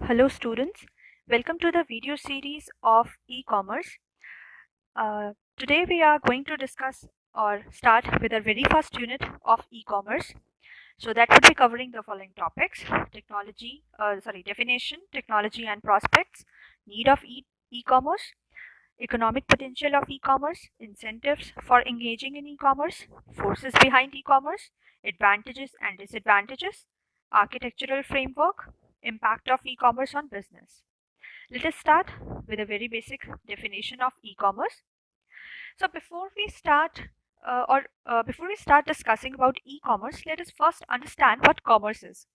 Hello students, welcome to the video series of e-commerce. Today we are going to discuss or start with our very first unit of e-commerce. So that would be covering the following topics: definition, technology and prospects, need of e-commerce, economic potential of e-commerce, incentives for engaging in e-commerce, forces behind e-commerce, advantages and disadvantages, architectural framework, impact of e-commerce on business. Let us start with a very basic definition of e-commerce. So before we start discussing about e-commerce, let us first understand what commerce is.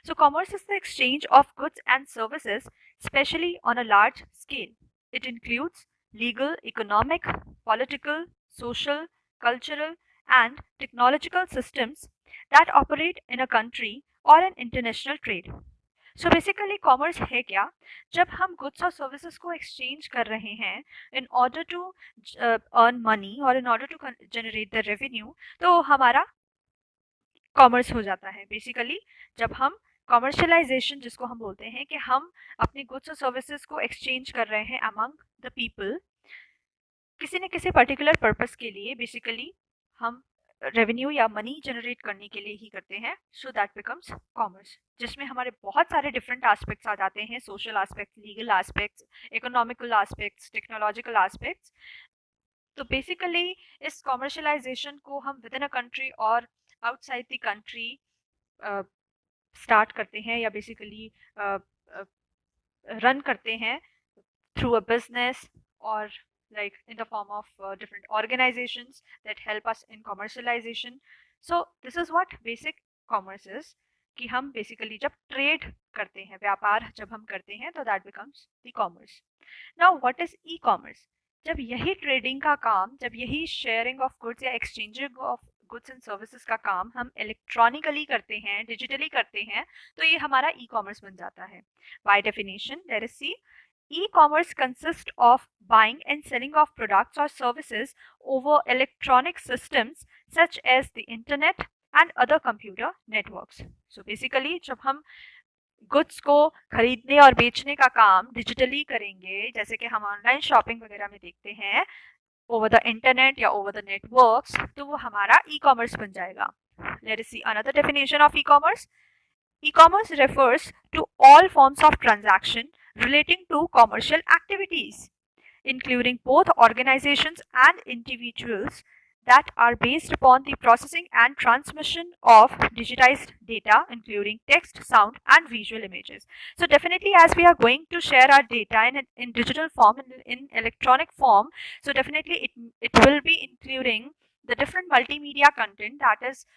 So commerce is the exchange of goods and services, especially on a large scale. It includes legal, economic, political, social, cultural, and technological systems that operate in a country or an international trade. So basically commerce है क्या? जब हम goods और services को exchange कर रहे हैं in order to earn money और in order to generate the revenue, तो हमारा कॉमर्स हो जाता है बेसिकली। जब हम कॉमर्शलाइजेशन जिसको हम बोलते हैं कि हम अपने गुड्स और सर्विसेज को एक्सचेंज कर रहे हैं अमंग द पीपल किसी न किसी पर्टिकुलर पर्पस के लिए, बेसिकली हम रेवेन्यू या मनी जनरेट करने के लिए ही करते हैं। सो दैट बिकम्स कॉमर्स, जिसमें हमारे बहुत सारे डिफरेंट एस्पेक्ट्स आ जाते हैं: social aspects, legal aspects, economical aspects, technological aspects. तो बेसिकली इस कॉमर्शलाइजेशन को हम विद इन अ कंट्री और आउटसाइड द कंट्री स्टार्ट करते हैं या बेसिकली रन करते हैं through a business or like in the form of different organizations that help us in commercialization. So this is what basic commerce is, कि हम basically जब trade करते हैं, व्यापार जब हम करते हैं, तो that becomes the commerce. Now what is e commerce? जब यही ट्रेडिंग का काम, जब यही शेयरिंग ऑफ गुड्स या exchanging of goods and services का काम हम इलेक्ट्रॉनिकली करते हैं, डिजिटली करते हैं, तो ये हमारा ई कॉमर्स बन जाता है। By definition, let us see, e-commerce consists of buying and selling of products or services over electronic systems such as the internet and other computer networks. So basically जब हम गुड्स को खरीदने और बेचने का काम डिजिटली करेंगे, जैसे कि हम ऑनलाइन शॉपिंग वगैरह में देखते हैं ओवर द इंटरनेट या ओवर द नेटवर्क्स, तो वो हमारा ई कॉमर्स बन जाएगा। Late us see another definition of e commerce. E-commerce refers to all forms of transaction relating to commercial activities, including both organizations and individuals, that are based upon the processing and transmission of digitized data, including text, sound, and visual images. So definitely, as we are going to share our data in digital form, in electronic form, so definitely it will be including the different multimedia content, that is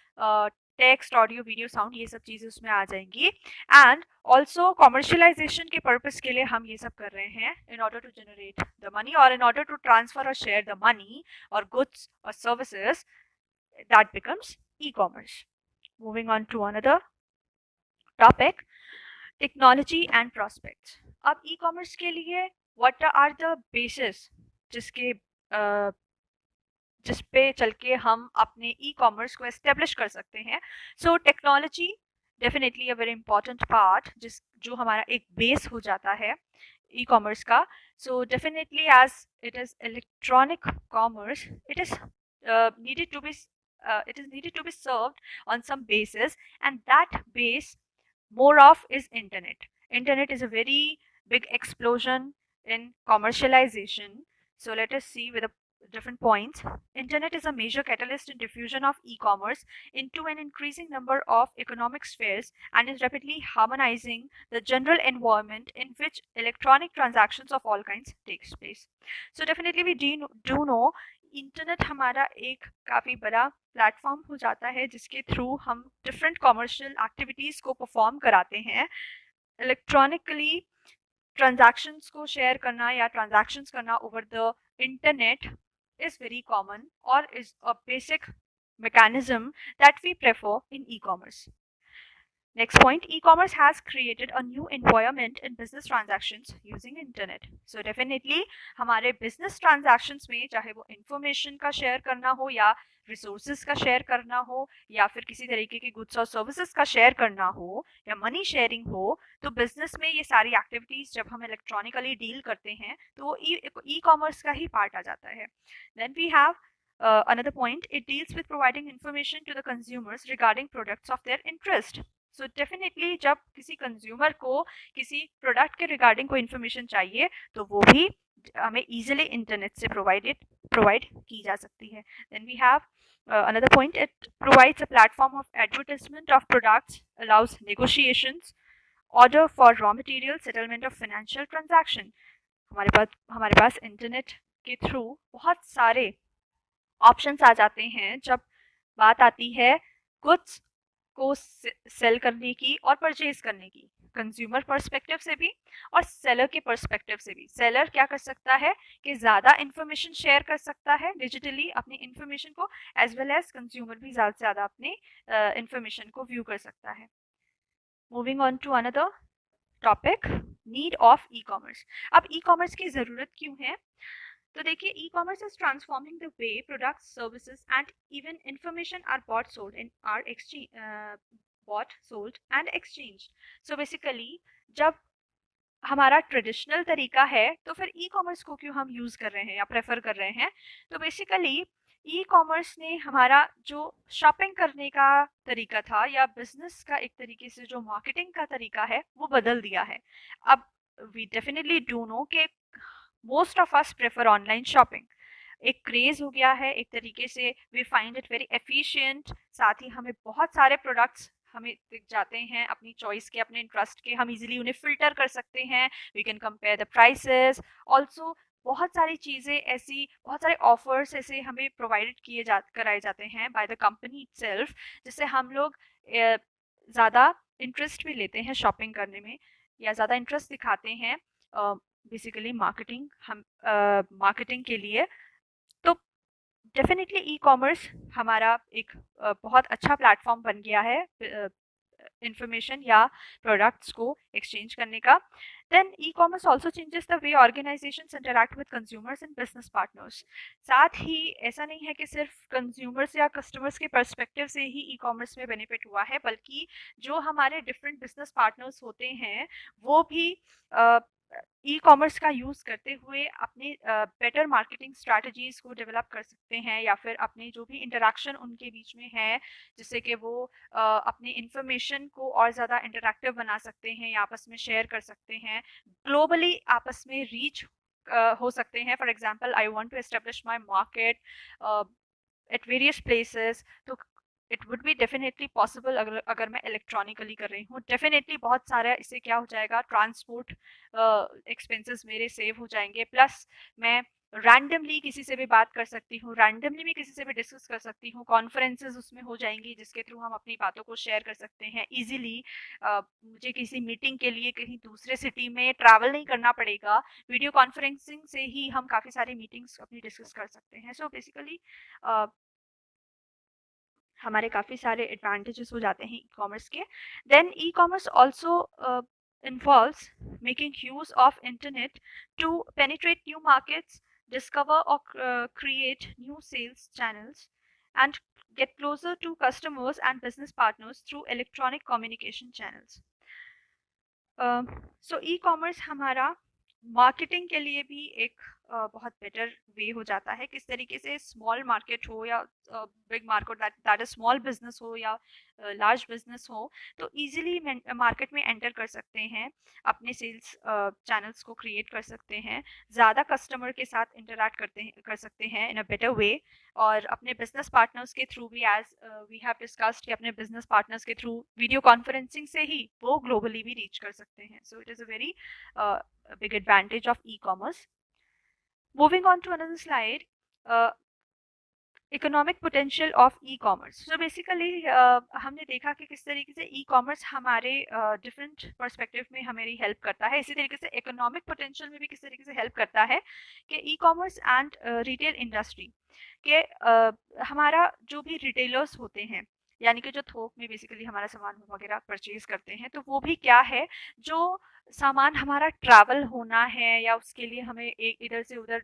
text, audio, video, sound, ये सब चीज़ें उसमें आ जाएंगी। And also commercialization के purpose के लिए हम ये सब कर रहे हैं in order to generate the money और इन ऑर्डर टू ट्रांसफर और शेयर द मनी और गुड्स और services, that becomes e commerce. Moving on to another topic, technology and prospects. अब ई कॉमर्स के लिए व्हाट आर द बेसिस जिस पे चल के हम अपने ई कॉमर्स को एस्टेब्लिश कर सकते हैं। So technology definitely a very important part, जो हमारा एक बेस हो जाता है ई कॉमर्स का। So definitely as it is electronic commerce, it is needed to be served on some basis, and that base more of is internet. Internet is a very big explosion in commercialization. So let us see with a different points. Internet is a major catalyst in diffusion of e-commerce into an increasing number of economic spheres and is rapidly harmonizing the general environment in which electronic transactions of all kinds takes place. So definitely we do know internet हमारा एक काफ़ी बड़ा platform हो जाता है, जिसके through हम different commercial activities को परफॉर्म कराते हैं। इलेक्ट्रॉनिकली ट्रांजैक्शंस को शेयर करना या ट्रांजैक्शंस करना over the internet is very common or is a basic mechanism that we prefer in e-commerce. Next point, e-commerce has created a new environment in business transactions using internet. So definitely हमारे business transactions में चाहे वो information का share करना हो या resources का share करना हो या फिर किसी तरीके के goods और services का share करना हो या money sharing हो, तो business में ये सारी activities जब हम electronically deal करते हैं तो वो e-commerce का ही part आ जाता है. Then we have another point, it deals with providing information to the consumers regarding products of their interest. So definitely जब किसी कंज्यूमर को किसी प्रोडक्ट के रिगार्डिंग कोई इन्फॉर्मेशन चाहिए तो वो भी हमें इजीली इंटरनेट से प्रोवाइड की जा सकती है. Then we have another point, it provides a platform of advertisement of products, allows negotiations, order for raw material, settlement of financial transaction. हमारे पास इंटरनेट के थ्रू बहुत सारे ऑप्शंस आ जाते हैं जब बात आती है गुड्स को सेल करने की और परचेज करने की, कंज्यूमर पर्सपेक्टिव से भी और सेलर के पर्सपेक्टिव से भी. सेलर क्या कर सकता है कि ज़्यादा इन्फॉर्मेशन शेयर कर सकता है डिजिटली अपनी इन्फॉर्मेशन को, एज वेल एज कंज्यूमर भी ज़्यादा से ज़्यादा अपने इन्फॉर्मेशन को व्यू कर सकता है. Moving on to another topic, need of e commerce. अब ई कॉमर्स की ज़रूरत क्यों है? तो देखिए, e commerce is transforming the way products, services and even information are bought sold in are exchange, bought sold and exchange. So basically जब हमारा traditional तरीका है तो फिर ई कॉमर्स को क्यों हम यूज़ कर रहे हैं या प्रेफर कर रहे हैं? तो बेसिकली ई कॉमर्स ने हमारा जो शॉपिंग करने का तरीका था या बिजनेस का एक तरीके से जो मार्केटिंग का तरीका है वो बदल दिया है. अब वी डेफिनेटली डू नो कि most of us prefer online shopping. एक क्रेज हो गया है एक तरीके से, we find it very efficient. साथ ही हमें बहुत सारे प्रोडक्ट्स हमें दिख जाते हैं अपनी चॉइस के, अपने इंटरेस्ट के, हम इजीली उन्हें फिल्टर कर सकते हैं. We can compare the prices also. बहुत सारी चीज़ें ऐसी, बहुत सारे ऑफर्स ऐसे हमें प्रोवाइडेड कराए जाते हैं बाय द कंपनी इटसेल्फ, जिससे हम लोग ज़्यादा इंटरेस्ट भी लेते हैं शॉपिंग करने में या ज़्यादा इंटरेस्ट दिखाते हैं बेसिकली मार्केटिंग के लिए. तो डेफिनेटली ई कॉमर्स हमारा एक बहुत अच्छा प्लेटफॉर्म बन गया है इंफॉर्मेशन या प्रोडक्ट्स को एक्सचेंज करने का. Then e commerce also changes the way organizations interact with consumers and business partners. साथ ही ऐसा नहीं है कि सिर्फ कंज्यूमर्स या कस्टमर्स के पर्सपेक्टिव से ही ई कॉमर्स में बेनिफिट हुआ है, बल्कि जो हमारे डिफरेंट बिजनेस पार्टनर्स होते हैं वो भी ई कॉमर्स का यूज़ करते हुए अपने बेटर मार्केटिंग स्ट्रैटेजीज़ को डेवलप कर सकते हैं या फिर अपने जो भी इंटरेक्शन उनके बीच में है जिससे कि वो अपनी इंफॉर्मेशन को और ज़्यादा इंटरेक्टिव बना सकते हैं या आपस में शेयर कर सकते हैं, ग्लोबली आपस में रीच हो सकते हैं. For example, I want to establish my market at various places, तो it would be definitely possible अगर मैं इलेक्ट्रॉनिकली कर रही हूँ. डेफिनेटली बहुत सारा इससे क्या हो जाएगा, ट्रांसपोर्ट एक्सपेंसेस मेरे सेव हो जाएंगे. प्लस मैं रैंडमली किसी से भी बात कर सकती हूँ, रैंडमली भी किसी से भी डिस्कस कर सकती हूँ, कॉन्फ्रेंसेज उसमें हो जाएंगी जिसके थ्रू हम अपनी बातों को शेयर कर सकते हैं ईजिली. मुझे किसी मीटिंग के लिए कहीं दूसरे सिटी में ट्रैवल नहीं करना पड़ेगा, वीडियो कॉन्फ्रेंसिंग से ही हम काफ़ी सारी मीटिंग्स अपनी डिस्कस कर सकते हैं. सो बेसिकली हमारे काफ़ी सारे एडवांटेजेस हो जाते हैं ई कॉमर्स के. Then e commerce also involves making use of internet to penetrate new markets, discover or create new sales channels, and get closer to customers and business partners through electronic communication channels. So e commerce हमारा marketing के लिए भी एक बहुत better way हो जाता है. किस तरीके से स्मॉल मार्केट हो या big market, that is small business हो या लार्ज बिजनेस हो, तो इजीली मार्केट में एंटर कर सकते हैं, अपने सेल्स चैनल्स को क्रिएट कर सकते हैं, ज़्यादा कस्टमर के साथ इंटरैक्ट कर सकते हैं इन अ बेटर वे, और अपने बिजनेस पार्टनर्स के थ्रू भी, एज वी हैव डिस्कस्ड कि अपने बिजनेस पार्टनर्स के थ्रू वीडियो कॉन्फ्रेंसिंग से ही वो ग्लोबली भी रीच कर सकते हैं. So it is a very big advantage of e commerce. Moving on to another slide, economic potential of e commerce. So basically हमने देखा कि किस तरीके से ई कॉमर्स हमारे डिफरेंट पर्सपेक्टिव में हमारी हेल्प करता है. इसी तरीके से इकोनॉमिक पोटेंशियल में भी किस तरीके से हेल्प करता है कि ई कॉमर्स एंड रिटेल इंडस्ट्री के हमारा जो भी रिटेलर्स होते हैं यानी कि जो थोक में बेसिकली हमारा सामान वगैरह परचेज करते हैं, तो वो भी क्या है, जो सामान हमारा ट्रैवल होना है या उसके लिए हमें एक इधर से उधर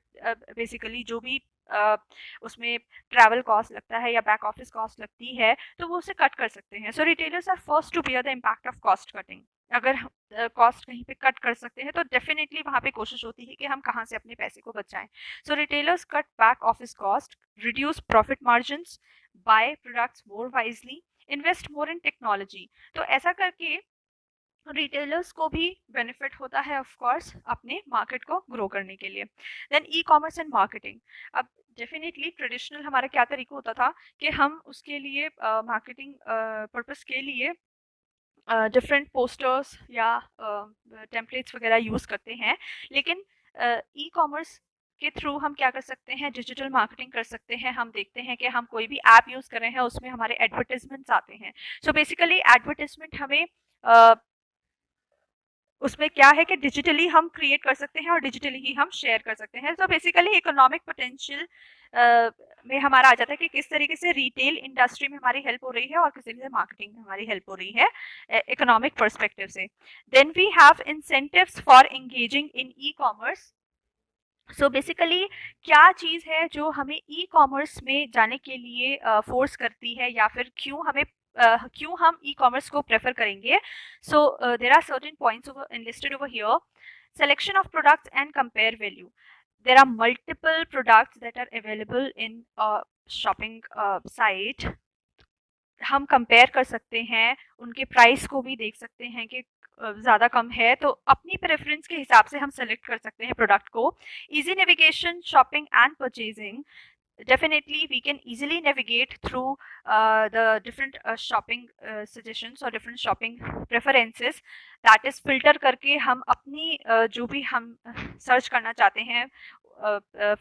बेसिकली जो भी उसमें ट्रैवल कॉस्ट लगता है या बैक ऑफिस कॉस्ट लगती है, तो वो उसे कट कर सकते हैं। So retailers are first to bear the impact of cost cutting. अगर कॉस्ट कहीं पे कट कर सकते हैं तो डेफिनेटली वहाँ पे कोशिश होती है कि हम कहाँ से अपने पैसे को बचाएं। So retailers cut back office cost, reduce profit margins, buy products more wisely, invest more in technology. तो ऐसा करके रिटेलर्स को भी बेनिफिट होता है ऑफ कोर्स अपने मार्केट को ग्रो करने के लिए। Then e commerce and marketing. अब डेफिनेटली ट्रेडिशनल हमारा क्या तरीका होता था कि हम उसके लिए मार्केटिंग पर्पस के लिए डिफरेंट पोस्टर्स या टेम्पलेट्स वगैरह यूज़ करते हैं, लेकिन ई कॉमर्स के थ्रू हम क्या कर सकते हैं, डिजिटल मार्केटिंग कर सकते हैं। हम देखते हैं कि हम कोई भी ऐप यूज़ कर रहे हैं, उसमें हमारे एडवर्टिजमेंट्स आते हैं। सो बेसिकली एडवर्टिजमेंट हमें उसमें क्या है कि डिजिटली हम क्रिएट कर सकते हैं और डिजिटली ही हम शेयर कर सकते हैं। तो बेसिकली इकोनॉमिक पोटेंशियल में हमारा आ जाता है कि किस तरीके से रिटेल इंडस्ट्री में हमारी हेल्प हो रही है और किस तरीके से मार्केटिंग में हमारी हेल्प हो रही है इकोनॉमिक पर्सपेक्टिव से। Then we have incentives for engaging in e commerce. So basically क्या चीज़ है जो हमें ई कॉमर्स में जाने के लिए फोर्स करती है, या फिर क्यों हम ई कॉमर्स को प्रेफर करेंगे। So there are certain points listed over here. Selection of products and compare value. There are multiple products that are available in a shopping site. हम कंपेयर कर सकते हैं, उनके प्राइस को भी देख सकते हैं कि ज़्यादा कम है, तो अपनी प्रेफरेंस के हिसाब से हम सेलेक्ट कर सकते हैं प्रोडक्ट को। Easy navigation, shopping and purchasing. Definitely we can easily navigate through the different shopping suggestions or different shopping preferences, that is filter करके हम अपनी जो भी हम सर्च करना चाहते हैं।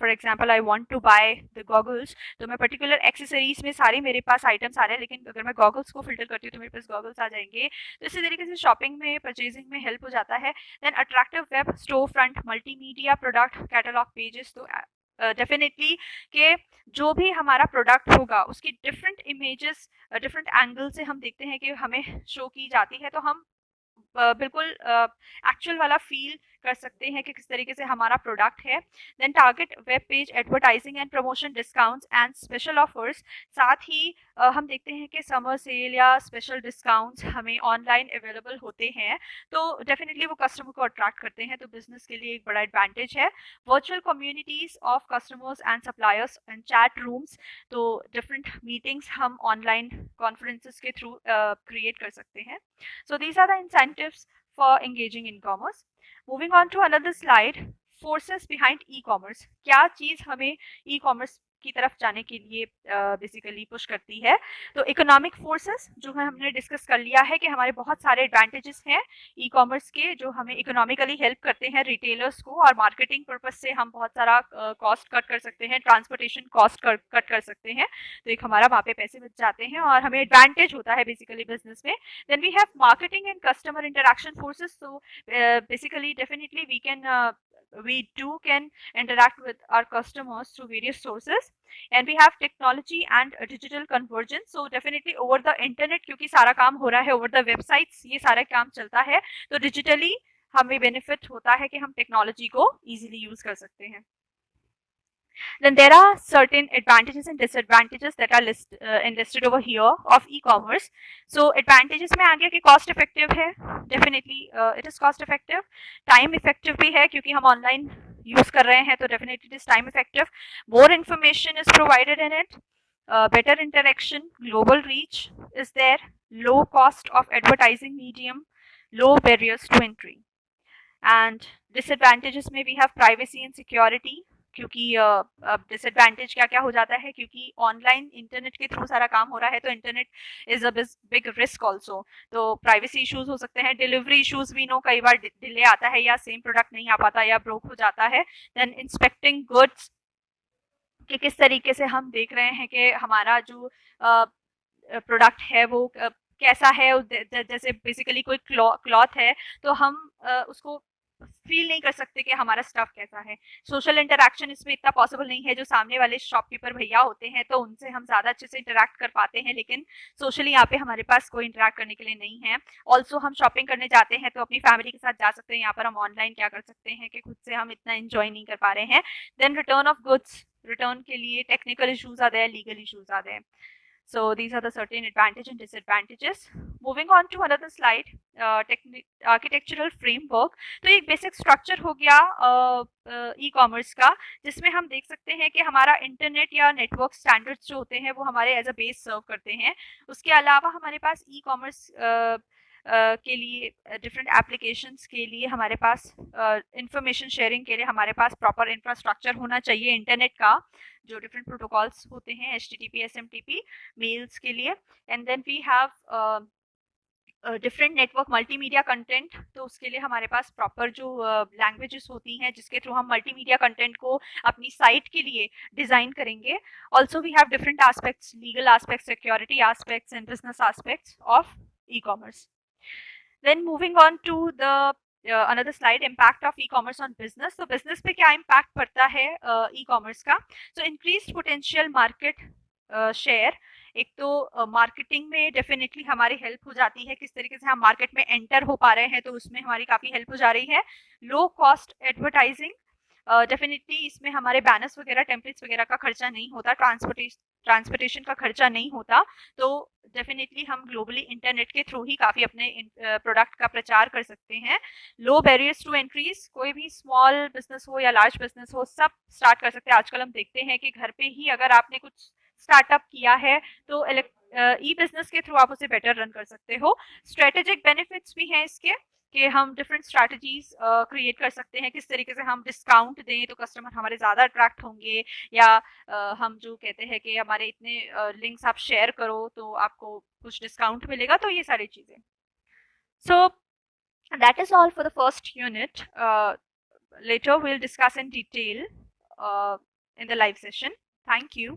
For example I want to buy the goggles, तो मैं पर्टिकुलर एक्सेसरीज में सारे मेरे पास आइटम्स आ रहे हैं, लेकिन अगर मैं गॉगल्स को फिल्टर करती हूँ तो मेरे पास गॉगल्स आ जाएंगे। तो इसी तरीके से शॉपिंग में, परचेजिंग में हेल्प हो जाता है। Then attractive web store front, multimedia product catalogue pages. तो डेफिनेटली कि जो भी हमारा प्रोडक्ट होगा उसकी डिफरेंट इमेजेस, डिफरेंट एंगल से हम देखते हैं कि हमें शो की जाती है, तो हम बिल्कुल एक्चुअल वाला फील कर सकते हैं कि किस तरीके से हमारा प्रोडक्ट है। Then target web page advertising and promotion, discounts and special offers. साथ ही हम देखते हैं कि समर सेल या स्पेशल डिस्काउंट्स हमें ऑनलाइन अवेलेबल होते हैं, तो डेफिनेटली वो कस्टमर को अट्रैक्ट करते हैं, तो बिजनेस के लिए एक बड़ा एडवांटेज है। Virtual communities of customers and suppliers and chat rooms. तो डिफरेंट मीटिंग्स हम ऑनलाइन कॉन्फ्रेंसेस के थ्रू क्रिएट कर सकते हैं। So these are the incentives for engaging in commerce. Moving on to another slide, forces behind e-commerce. क्या चीज हमें e-commerce की तरफ जाने के लिए बेसिकली पुश करती है। तो इकोनॉमिक फोर्सेस जो है हमने डिस्कस कर लिया है कि हमारे बहुत सारे एडवांटेजेस हैं ई कॉमर्स के, जो हमें इकोनॉमिकली हेल्प करते हैं रिटेलर्स को, और मार्केटिंग पर्पस से हम बहुत सारा कॉस्ट कट कर सकते हैं, ट्रांसपोर्टेशन कॉस्ट कट कर सकते हैं, तो एक हमारा वहाँ पे पैसे बच जाते हैं और हमें एडवांटेज होता है बेसिकली बिजनेस में। Then we have marketing and customer interaction forces. So basically, definitely we can interact with our customers through various sources, and we have technology and digital convergence. So definitely over the internet, क्योंकि सारा काम हो रहा है over the websites, ये सारा काम चलता है, तो digitally हमें benefit होता है कि हम टेक्नोलॉजी को easily use कर सकते हैं। Then there are certain advantages and disadvantages that are listed over here of e-commerce. So advantages में आ गया कि cost effective है, definitely it is cost effective, time effective भी है क्योंकि हम online use कर रहे हैं, तो definitely it is time effective, more information is provided in it, better interaction, global reach is there, low cost of advertising medium, low barriers to entry. And disadvantages में we have privacy and security, क्योंकि disadvantage क्या क्या हो जाता है, क्योंकि online internet के through सारा काम हो रहा है, तो internet is a big risk also, तो प्राइवेसी इश्यूज हो सकते हैं, डिलीवरी इश्यूज भी नो, कई बार डिले आता है या सेम प्रोडक्ट नहीं आ पाता या ब्रोक हो जाता है। देन इंस्पेक्टिंग गुड्स, कि किस तरीके से हम देख रहे हैं कि हमारा जो प्रोडक्ट है वो कैसा है, जैसे बेसिकली कोई क्लॉथ है तो हम उसको फील नहीं कर सकते कि हमारा स्टफ कैसा है। सोशल इंटरेक्शन इसमें इतना पॉसिबल नहीं है। जो सामने वाले शॉपकीपर भैया होते हैं तो उनसे हम ज़्यादा अच्छे से इंटरेक्ट कर पाते हैं, लेकिन सोशली यहाँ पे हमारे पास कोई इंटरेक्ट करने के लिए नहीं है। ऑल्सो हम शॉपिंग करने जाते हैं तो अपनी फैमिली के साथ जा सकते हैं, यहाँ पर हम ऑनलाइन क्या कर सकते हैं कि खुद से हम इतना इंजॉय नहीं कर पा रहे हैं। Then return of goods, return के लिए टेक्निकल इश्यूज आ रहे हैं, लीगल इश्यूज आ रहे हैं। So these are the certain advantages and disadvantages. Moving on to another slide, architectural framework. तो एक बेसिक स्ट्रक्चर हो गया ई कॉमर्स का, जिसमें हम देख सकते हैं कि हमारा इंटरनेट या नेटवर्क स्टैंडर्ड्स जो होते हैं वो हमारे एज अ बेस सर्व करते हैं। उसके अलावा हमारे पास ई कॉमर्स के लिए डिफरेंट एप्लीकेशंस के लिए हमारे पास इंफॉर्मेशन शेयरिंग के लिए हमारे पास प्रॉपर इंफ्रास्ट्रक्चर होना चाहिए इंटरनेट का, जो डिफरेंट प्रोटोकॉल्स होते हैं HTTP SMTP मेल्स के लिए। And then we have different network multimedia content, तो उसके लिए हमारे पास प्रॉपर जो लैंग्वेजेस होती हैं जिसके थ्रू हम मल्टीमीडिया कंटेंट को अपनी साइट के लिए डिज़ाइन करेंगे। Also we have different aspects, legal aspects, security aspects and business aspects of e commerce. Then moving on to the another slide, impact of e-commerce on business. तो business पे क्या impact पड़ता है e-commerce का? So increased potential market share. एक तो marketing में definitely हमारी हेल्प हो जाती है, किस तरीके से हम मार्केट में एंटर हो पा रहे हैं तो उसमें हमारी काफ़ी हेल्प हो जा रही है। लो कॉस्ट एडवर्टाइजिंग, डेफिनेटली इसमें हमारे बैनर्स वगैरह, टेम्पलेट्स वगैरह का खर्चा नहीं होता, ट्रांसपोर्टेशन का खर्चा नहीं होता, तो डेफिनेटली हम ग्लोबली इंटरनेट के थ्रू ही काफ़ी अपने प्रोडक्ट का प्रचार कर सकते हैं। लो बैरियर्स टू एंट्रीज, कोई भी स्मॉल बिजनेस हो या लार्ज बिजनेस हो सब स्टार्ट कर सकते हैं। आजकल हम देखते हैं कि घर पे ही अगर आपने कुछ स्टार्टअप किया है तो ई बिजनेस के थ्रू आप उसे बेटर रन कर सकते हो। स्ट्रेटेजिक बेनिफिट्स भी हैं इसके कि हम डिफरेंट स्ट्रैटेजीज क्रिएट कर सकते हैं, किस तरीके से हम डिस्काउंट दें तो कस्टमर हमारे ज़्यादा अट्रैक्ट होंगे, या हम जो कहते हैं कि हमारे इतने लिंक्स आप शेयर करो तो आपको कुछ डिस्काउंट मिलेगा, तो ये सारी चीज़ें। सो that is all for the first unit. Later we'll discuss in detail in the live session. Thank you.